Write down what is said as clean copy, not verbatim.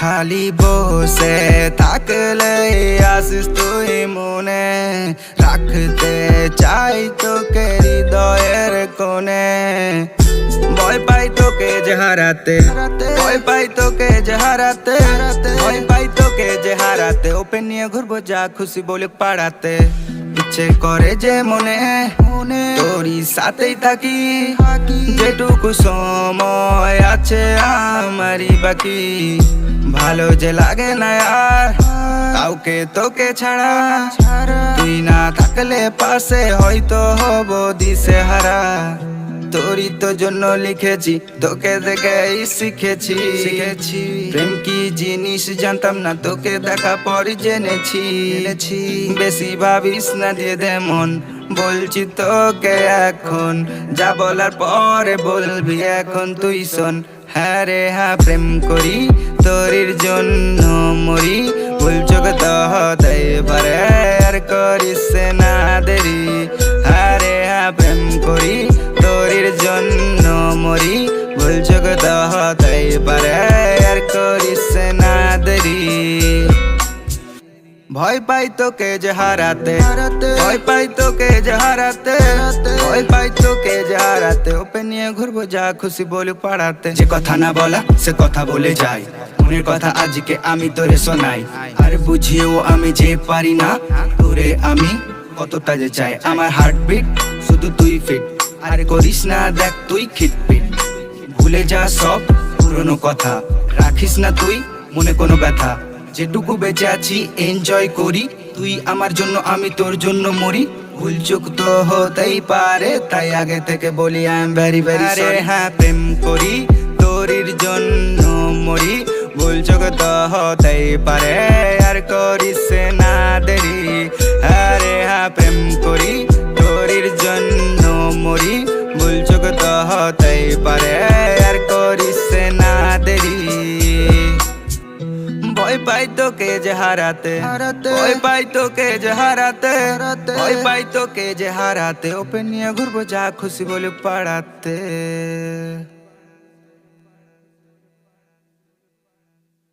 খালি বসে থাকলে আসিস তুই মনে, রাখতে চাই তোকে হৃদয়ের কোণে। ভয় পাই তোকে যে হারাতে, ভয় পাই তোকে যে হারাতে, ভয় পাই তোকে যে হারাতে। ওপেন নিয়ে ঘুরবো যা খুশি বলে পাড়াতে। ইচ্ছে করে যে মনে তোরই সাথেই থাকি, যেটুকু সময় আছে আমারই বাকি। ভালো যে লাগে না আর কাউকে তোকে ছাড়া, তুই না থাকলে পাশে হয়তো হব দিশেহারা। তোরই তো জন্য লিখেছি, তোকে দেখেই শিখেছি। প্রেম কি জিনিস জানতাম না, তোকে দেখা পরই জেনেছি। বেশি ভাবিস না, দিয়ে দে মন, বলছি তোকে এখন। যা বলার পরে বলবি এখন তুই শোন। হ্যাঁ রে হ্যাঁ, প্রেম করি তোরির জন্য মরি। ভুল চোখ তো হতেই পারে, আর করিস না দেরি। হ্যাঁ রে হ্যাঁ, প্রেম করি তোরির জন্য মরি। ভুল চোখ তো হতেই পারে, আর করিস না দেরি। ভয় পাই তোকে যে হারাতে, ভয় পাই তোকে যে হারাতে, ভয় পাই তোকে যে হারাতে। ওপেন নিয়ে ঘুরবো যা খুশি বলে পাড়াতে। যে কথা না বলা সে কথা বলে যাই, মনের কথা আজকে আমি তোরে শোনাই। আর বুঝিয়েও আমি যে পারি না তোরে আমি কতটা যে চাই। আমার হার্টবিট শুধু তুই ফিট, আর করিস না দেখ তুই খিটপিট। ভুলে যা সব পুরনো কথা, রাখিস না তুই মনে কোনো ব্যথা। যেটুকু বেঁচে আছি এনজয় করি, তুই আমার জন্য আমি তোর জন্য মরি। ভুল চোখ তো হতেই পারে, তাই আগে থেকে বলি I am very very sorry. হ্যাঁ, প্রেম করি তোরির জন্য মরি। ভুল চোখ তো হতেই পারে, আর করিস না দেরি। আরে হ্যাঁ, প্রেম করি তোরির জন্য মরি। ভুল চোখ তো হতেই পারে, আর করিস না দেরি। ভয় পাই তোকে যে হারাতে, ভয় পাই তোকে যে হারাতে, ভয় পাই তোকে যে হারাতে। ওপেন নিয়ে ঘুরবো যা খুশি বলে পাড়াতে।